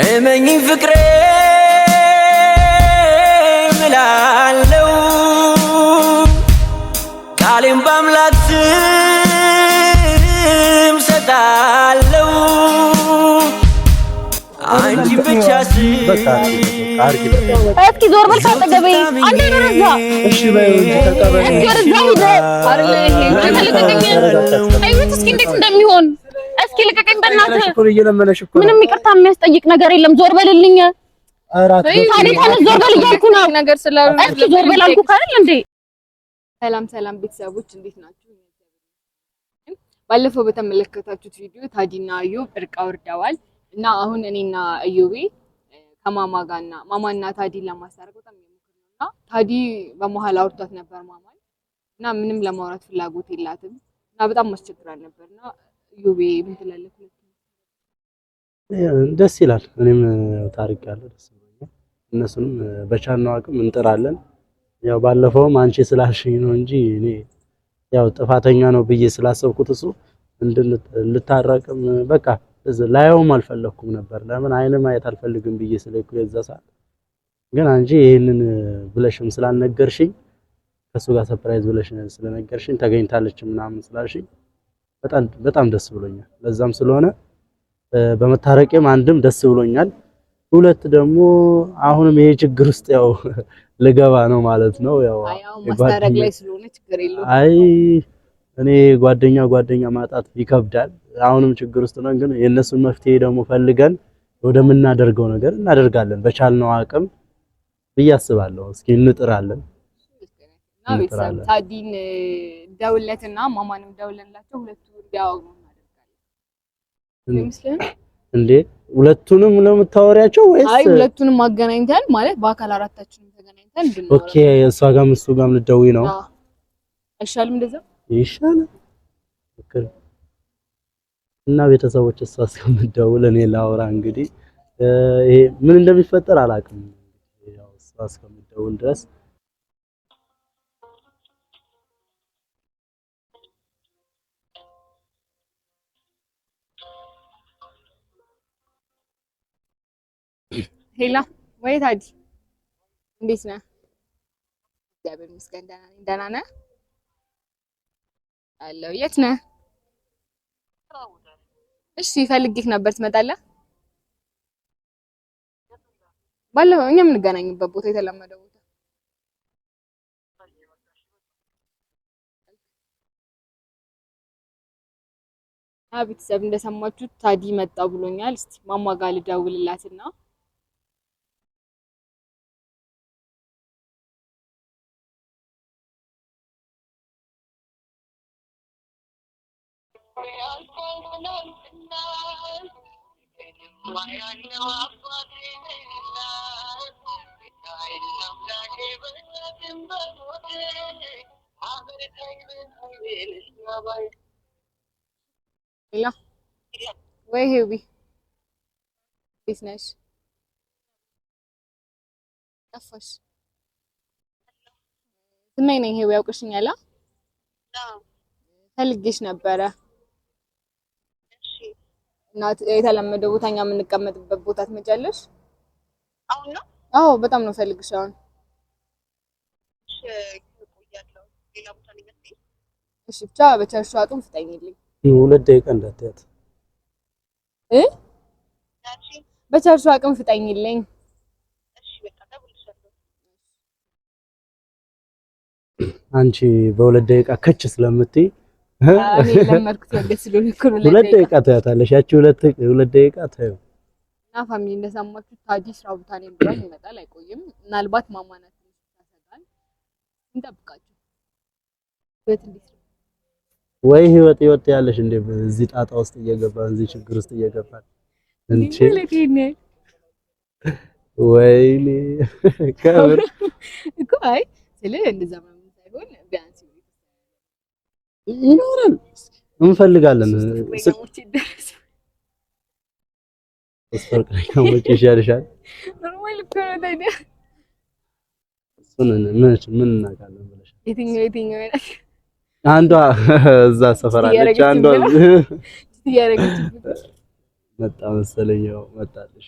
እመኝ ፍቅሬ እምላለሁ ቃሌን በአምላክ ስም ሰጣለሁ አንቺ ብቻ እስኪ ዞር በል ካጠገቤ አንተ ነው እዛ እሺ በይው እንጂ ተቀበል እስኪ ወደዛ ሂድ አይደለ አይወት እስኪ እንዴት እንደሚሆን እስኪ ልቀቀኝ በእናትህ ምንም ይቅርታ የሚያስጠይቅ ነገር የለም ዞር በልልኝ አራት ታዲያ ዞር በል እያልኩ ነው ነገር ስላሉ እስኪ ዞር በል አልኩህ አይደል እንዴ ሰላም ቤተሰቦች እንዴት ናችሁ? ባለፈው በተመለከታችሁት ቪዲዮ ታዲና አዩብ እርቅ አውርደዋል እና አሁን እኔና አዩብ ከማማ ጋርና ማማና ታዲን ለማስታረቅ በጣም እየሞከርንና ታዲ በመሃል አውርቷት ነበር ማማን እና ምንም ለማውራት ፍላጎት የላትም እና በጣም ማስቸግራል ነበርና አዩብ ምን ትላለህ? ደስ ይላል። እኔም ታሪክ ያለው ደስ ይላል። እነሱንም በቻልነው አቅም እንጥራለን። ያው ባለፈውም አንቺ ስላልሽኝ ነው እንጂ እኔ ያው ጥፋተኛ ነው ብዬ ስላሰብኩት እሱ እንድንታረቅም በቃ ላየውም አልፈለኩም ነበር። ለምን አይን ማየት አልፈልግም ብዬ ስለኩ የዛ ሰዓት ግን አንቺ ይሄንን ብለሽም ስላልነገርሽኝ ከሱ ጋር ሰርፕራይዝ ብለሽ ስለነገርሽኝ ተገኝታለች ምናምን ስላልሽኝ በጣም ደስ ብሎኛል። ለዛም ስለሆነ በመታረቄም አንድም ደስ ብሎኛል፣ ሁለት ደግሞ አሁንም ይሄ ችግር ውስጥ ያው ልገባ ነው ማለት ነው። ያው ማስታረቅ ላይ ስለሆነ ችግር የለውም። አይ እኔ ጓደኛ ማጣት ይከብዳል። አሁንም ችግር ውስጥ ነን፣ ግን የነሱን መፍትሄ ደግሞ ፈልገን ወደምናደርገው ነገር እናደርጋለን በቻልነው አቅም ብዬ አስባለሁ። እስኪ እንጥራለን። ታዲን ደውለትና ማማንም ደውለንላቸው ሁለቱ እንዲያወሩ እናደርጋለን። እንዴ ሁለቱንም ነው የምታወሪያቸው ወይስ? አይ ሁለቱንም ማገናኝተን ማለት በአካል አራታችንም ተገናኝተን እንድንኖር። ኦኬ እሷ ጋርም እሱ ጋርም ልትደውይ ነው? አይሻልም? እንደዛ ይሻላል። እና ቤተሰቦች እሷ እስከምትደውል እኔ ላውራ። እንግዲህ ይሄ ምን እንደሚፈጠር አላውቅም። ያው እሷ እስከምትደውል ድረስ ሄላ ወይ ታዲ እንዴት ነህ? እግዚአብሔር ይመስገን ደህና ነህ? አለሁ። የት ነህ? እሺ ፈልጌህ ነበር፣ ትመጣለህ? ባለፈው እኛ የምንገናኝበት ቦታ የተለመደው ቦታ ቤተሰብ እንደሰማችሁት ታዲ መጣ ብሎኛል። እስቲ ማማ ጋር ልደውልላትና ሄላ ወይ ሄቢ ቢዝነስ ጠፋሽ? ስናይ ነኝ ሄቢ ያውቅሽኛል? ፈልጌሽ ነበረ። እና የተለመደ ቦታኛ የምንቀመጥበት ቦታ ትመጫለሽ? አሁን ነው? አዎ በጣም ነው ፈልግሽ አሁን። እሺ ቆያለሁ። ሌላ ቦታ ላይ መጥተሽ እሺ ብቻ በቻልሽው አቅም ፍጠኝልኝ። 2 ደቂቃ እንዳትያት በቻልሽው አቅም ፍጠኝልኝ። እሺ በቃ ደውልልሻለሁ። አንቺ በ2 ደቂቃ ከች ስለምትይ እኔ ለመርኩት ወደ ስለሆነ እኮ ነው 2 ደቂቃ ታያታለሽ። ያቺ 2 ደቂቃ ታዩ እና ፋሚሊ እንደሰማችሁ ታዲ ስራ ቦታ ላይ ብሏል፣ ይመጣል አይቆይም። ምናልባት ማማናት ታሰጋል፣ እንጠብቃችሁ። ወይ ህይወት ያለሽ እንደ እዚህ ጣጣ ውስጥ እየገባን እዚህ ችግር ውስጥ እየገባን እንቺ ወይኔ ከብር እኮ አይ ስለ እንደዛ ማለት ሳይሆን ቢያንስ ይኖራል እንፈልጋለን። ከሞች ይሻልሻል። ኖርማል እኮ ነው ታዲያ። ምን እናውቃለን ብለሽ የትኛው አንዷ እዛ ሰፈር አለች፣ አንዷ ያረጋች መጣ መሰለኝ። ያው መጣልሽ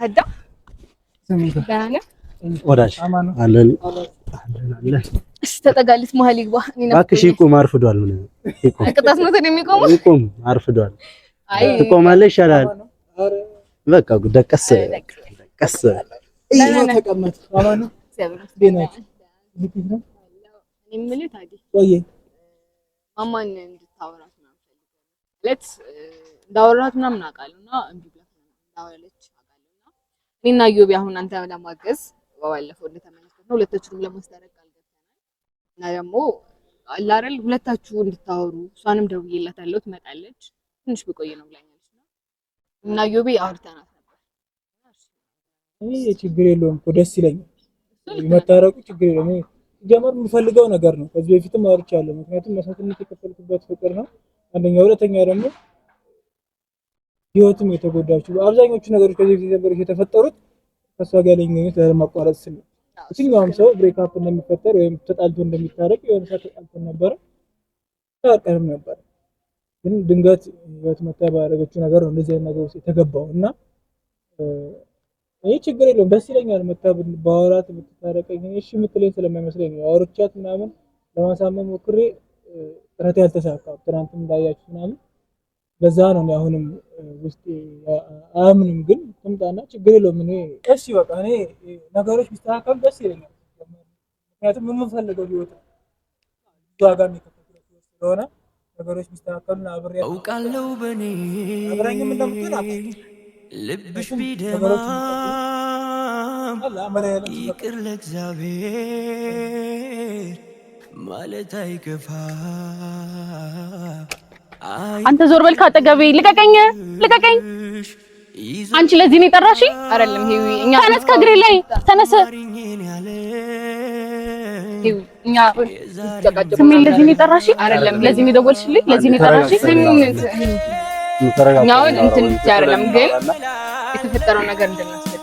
ታዳ ወዳጅ አለን እስቲ ተጠጋልት መሀል ይግባ። እባክሽ ይቁም፣ አርፍዷል። ምን ይቁም? ቅጣት ነው የሚቆመው። ይቁም፣ አርፍዷል። ትቆማለሽ ይሻላል። በቃ ደቀስ ደቀስ ተቀመጥ። አማኑ ቤናች ነው የምልህ ታዲያ ማማን እንድታወራት ምናምን ማለት እንዳወራት ምናምን አውቃለሁና እምቢ ብላ እንዳወራለች አውቃለሁና እኔና ዮቢ አሁን አንተ ለማገዝ ባለፈው እንደተመለከትነው ሁለታችሁንም ለማስታረቅ አልገባንም እና ደግሞ አለ አይደል ሁለታችሁ እንድታወሩ እሷንም ደውዬላታለሁ ትመጣለች ትንሽ ብቆይ ነው ብላኛለች እና ዮቢ አውርተናት ነበር። እኔ ችግር የለውም እኮ ደስ ይለኛል መታረቁ ችግር የለውም። ጀመር የምፈልገው ነገር ነው። ከዚህ በፊትም አውርቻለሁ። ምክንያቱም መስዋዕትነት የከፈልኩበት ፍቅር ነው አንደኛ፣ ሁለተኛ ደግሞ ህይወትም የተጎዳችው አብዛኞቹ ነገሮች ከዚህ በፊት ነገሮች የተፈጠሩት ከሷ ጋር ለኝነት ለማቋረጥ ስለ የትኛውም ሰው ብሬክ አፕ እንደሚፈጠር ወይም ተጣልቶ እንደሚታረቅ የሆነ ሰው ተጣልቶ ነበር ታርቀንም ነበር። ግን ድንገት ህይወት መጣ ባደረገችው ነገር ነው እንደዚህ አይነት ነገር ውስጥ የተገባው እና ይሄ ችግር የለውም ደስ ይለኛል። መጣ ባወራት ብትታረቀኝ እሺ የምትለኝ ስለማይመስለኝ ነው አውርቻት ምናምን ለማሳመን ሞክሬ ጥረት ያልተሳካው ትናንትም እንዳያችሁ ምናምን በዛ ነው። አሁንም ውስጥ አያምንም ግን ትምጣና ችግር የለውም። እኔ እሺ በቃ እኔ ነገሮች ቢስተካከሉ ደስ ይለኛል። ምክንያቱም የምፈልገው ቢወጣ ዋጋ የሚከፈለው ስለሆነ ነገሮች ቢስተካከሉና አብሬ አውቃለሁ በኔ አብረኝም እንደምትሆን ልብሽ ቢደማ ይቅር ለእግዚአብሔር ማለት አይከፋ። አንተ ዞር በል ካጠገቤ። ልቀቀኝ ልቀቀኝ። አንቺ ለዚህ ነው የጠራሽኝ? አይደለም ሄዊ እኛ ተነስ፣ ከእግሬ ላይ ተነስ። ሄዊ እኛ ስሜን ለዚህ ነው የጠራሽኝ? አይደለም ለዚህ ነው የደወልሽልኝ? ለዚህ ነው የጠራሽኝ? እኛው እንትን አይደለም ግን የተፈጠረው ነገር እንደናስፈጠር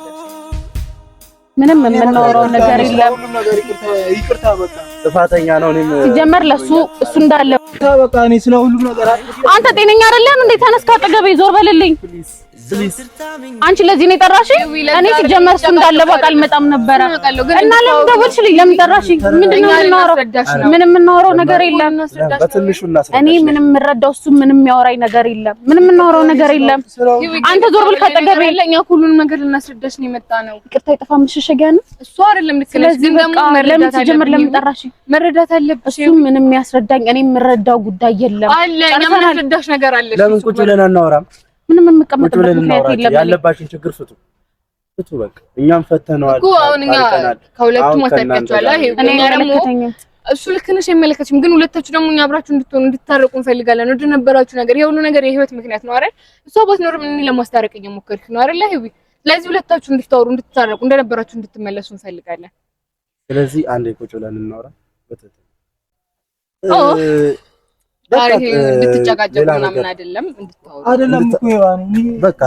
ምንም የምናወራው ነገር የለም። ይቅርታ በቃ ጥፋተኛ ነው። እኔም ሲጀመር ለሱ እሱ እንዳለ በቃ እኔ ስለ ሁሉም ነገር አንተ ጤነኛ አይደለም እንዴ? ተነስ ካጠገቤ ዞር በልልኝ። አንቺ ለዚህ ነው የጠራሽኝ? እኔ ሲጀመር እሱ እንዳለ በቃ አልመጣም ነበረ እና ለምን ደወልሽልኝ? ለምን ጠራሽኝ? ምንድነው የምናወራው? ምንም የምናወራው ነገር የለም። በትንሹ እናስረዳሽ። እኔ ምንም የምረዳው እሱ ምንም የሚያወራኝ ነገር የለም። ምንም የምናወራው ነገር የለም። አንተ ዞር ብል ካጠገቤ። እኛ ሁሉንም ነገር ልናስረዳሽ ነው የመጣ ነው። ይቅርታ የጠፋ መሸሸጊያ ነው እሱ አይደለም። ስለዚህ ደግሞ ለምን ሲጀመር ለምን ጠራሽኝ? መረዳት አለብሽ። እሱ ምንም የሚያስረዳኝ እኔ የምረዳው ጉዳይ የለም። አለ እኛ የምናስረዳሽ ነገር አለ። ለምን ቁጭ ብለን አናወራም? ምንም የምቀመጥበት ምክንያት የለም። ያለባችሁን ችግር ፍቱ በቃ። እኛም ፈተነዋል እኮ አሁን እኛ ከሁለቱም ማስተካከል እኔ ደግሞ እሱ ልክ ነሽ አይመለከትሽም። ግን ሁለታችሁ ደግሞ እኛ አብራችሁ እንድትሆኑ እንድታረቁ እንፈልጋለን። ወደ ነበራችሁ ነገር የሁሉ ነገር የህይወት ምክንያት ነው አይደል? እሷ ባትኖር ምን ለማስታረቅ እየሞከርክ ነው አይደል? ሄዊ ስለዚህ ሁለታችሁ እንድታወሩ እንድትታረቁ እንደነበራችሁ እንድትመለሱ እንፈልጋለን። ስለዚህ አንዴ ቁጭ ብለን እናወራ። እንድትጨቃጨቁ ምናምን አይደለም እንድታወሩ አይደለም እኮ ይዋኒ በቃ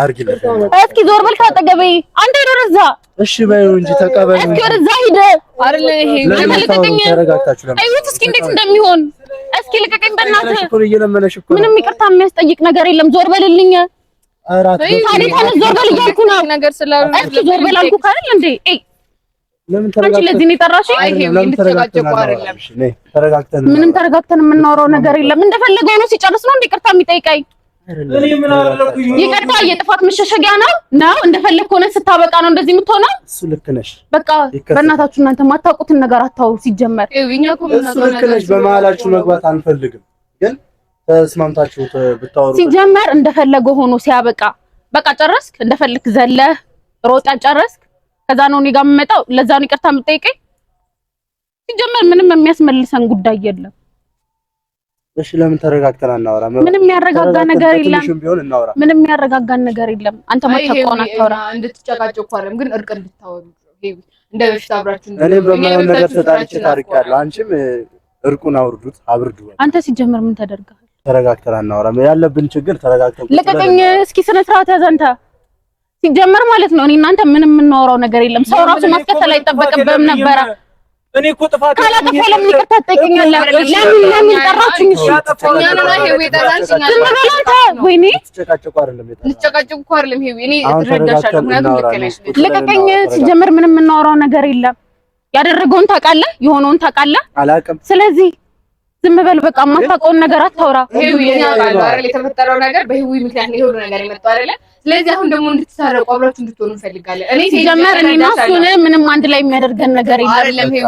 አርጊለት። እስኪ ዞር በል ካጠገቤ። አንተ ሄዶ ወደዛ። እሺ በይው እንጂ ተቀበል። እስኪ ወደዛ ሂድ አይደል? ይሄ ልቀቀኝ። ተረጋግታችሁ ለምን አይውት እስኪ እንዴት እንደሚሆን እስኪ ልቀቀኝ በእናትህ። እኮ እየለመነሽ እኮ ምንም ይቅርታ የሚያስጠይቅ ነገር የለም። ዞር በልልኝ። ታዲያ ተነስ ዞር በል እያልኩ ነው ነገር ስላሉ እስኪ ዞር በል አልኩህ አይደል እንዴ? ለምን አንቺ ለዚህ ነው የጠራሽኝ? እንድትጨቃጨቁ አይደለም። ተረጋግተን ምንም ተረጋግተን የምናወራው ነገር የለም። እንደፈለገው ነው ሲጨርስ ነው እንደ ይቅርታ የሚጠይቀኝ። እኔ ምን አደረኩኝ? ይቅርታ የጥፋት መሸሸጊያ ነው። እንደፈለግ ሆነ ስታበቃ ነው እንደዚህ የምትሆነው። እሱ ልክ ነሽ። በቃ በእናታችሁ እናንተ የማታውቁትን ነገር አታውሩ። ሲጀመር እሱ ልክ ነሽ። በመሀላችሁ መግባት አንፈልግም፣ ግን ተስማምታችሁ ብታወሩ። ሲጀመር እንደፈለገው ሆኖ ሲያበቃ በቃ ጨረስክ። እንደፈለክ ዘለህ ሮጣ ጨረስክ። ከዛ ነው እኔ ጋር የምመጣው። ለዛ ነው ይቅርታ የምጠይቀኝ። ሲጀመር ምንም የሚያስመልሰን ጉዳይ የለም። እሺ ለምን ተረጋግተን አናወራ? ምንም ያረጋጋ ነገር የለም። ትንሽም ቢሆን እናወራ። ምንም ያረጋጋን ነገር የለም። አንተ ማታውቀው አታወራ። እንድትጨቃጨቁ አይደለም ግን እርቅ እንድታወሩ እንደ በፊት አብራችሁ እኔ በማየው ነገር ተጣልቼ ታርቂያለሁ። አንቺም እርቁን አብርዱ። አንተ ሲጀመር ምን ተደርጋል? ተረጋግተን አናወራ። ያለብን ችግር ተረጋግተን ልቀቀኝ። እስኪ ስነ ስርዓት ያዝ አንተ። ሲጀመር ማለት ነው እኔ እናንተ ምንም የምናወራው ነገር የለም። ሰው ራሱ ማስከተል አይጠበቅብህም ነበረ። እኔ እኮ ጥፋት ካላጠፋሁ ለምን ይቅርታ ትጠይቀኛለህ? ለምን ጠራችኝ? እሺ እኛ ነው ሄዊ ጠራችኝ። ወይኔ ልትጨቃጨቁ አይደለም የጠራችኝ። ልትጨቃጨቁ እኮ አይደለም ሄዊ። እኔ እረዳሻለሁ፣ ምክንያቱም ልክ ነሽ። ልቀቀኝ። ሲጀምር ምንም የምናወራው ነገር የለም። ያደረገውን ታውቃለህ፣ የሆነውን ታውቃለህ። አላውቅም። ስለዚህ ዝም በል በቃ። የማታውቀውን ነገር አታውራ። ሄዊ እኛ ባለው አይደል የተፈጠረው ነገር በሄዊ ምክንያት ነው የሆነ ነገር የመጣው አይደለ? ስለዚህ አሁን ደግሞ እንድትታረቁ አብራችሁ እንድትሆኑ እንፈልጋለን። እኔ ሲጀመር እኔና እሱን ምንም አንድ ላይ የሚያደርገን ነገር የለም። አይደለም ሄዊ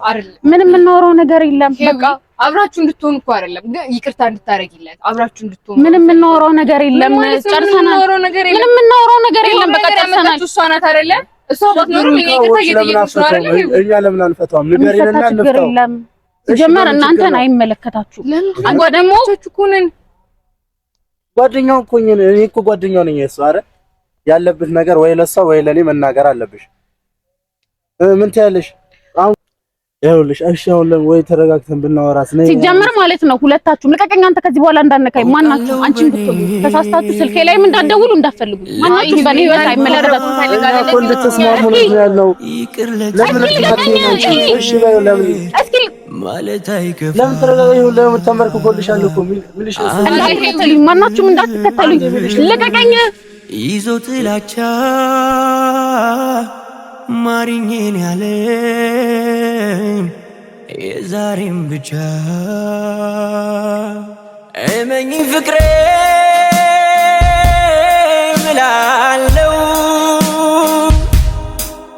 አይደለም ምንም የምናወራው ነገር የለም። በቃ አብራችሁ እንድትሆኑ እኮ አይደለም ግን ይቅርታ እንድታረጊለት አብራችሁ እንድትሆኑ። ምንም የምናወራው ነገር የለም። ጨርሰናል። ምንም የምናወራው ነገር የለም። በቃ ጨርሰናል። እሷ ናት አይደለ? እሷ ባትኖር ምን ይቅርታ እየጠየቅሽ ነው አይደለ? እኛ ለምን አንፈታውም? ንገሪንና እንፍታው። ሲጀመር እናንተን አይመለከታችሁም። ጓደኞቻችሁ እኮ ነን። ጓደኛው እኮ ነኝ እኔ እኮ ጓደኛው ነኝ። እሱ አረ ያለብህ ነገር ወይ ለሷ ወይ ለኔ መናገር አለብሽ። ምን ትያለሽ? አሁን ይኸውልሽ፣ እሺ አሁን ወይ ተረጋግተን ብናወራስ ነው ሲጀመር ማለት ነው። ሁለታችሁም ልቀቀኝ። አንተ ከዚህ በኋላ እንዳነካኝ ማናችሁ? አንቺም ብትሉ ተሳስታችሁ ስልኬ ላይም እንዳትደውሉ እንዳትፈልጉ። ማናችሁ በኔ ህይወት አይመለከታችሁም። እኮ እንድትስማሙ ነው ያለው። ይቅር ለምን እሺ ባዩ ለምን እስኪ ማለት አይከፋ ለምን ተረጋጋኝ? ለምን ተመርክኮልሻለሁ እኮ ምልሽ እንዳትከተሉኝ፣ ማናችሁም እንዳትከተሉኝ። ልቀቀኝ። ይዞ ጥላቻ ማሪኝን ያለኝ የዛሬም ብቻ እመኝ ፍቅሬ ምላለው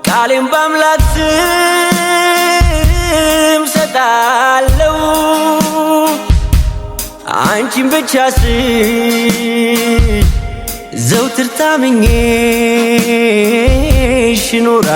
ቃሌም በአምላክ ስም ሰጣለው አንቺን ብቻ ስል ዘውትር ታምኜሽ እኖራለሁ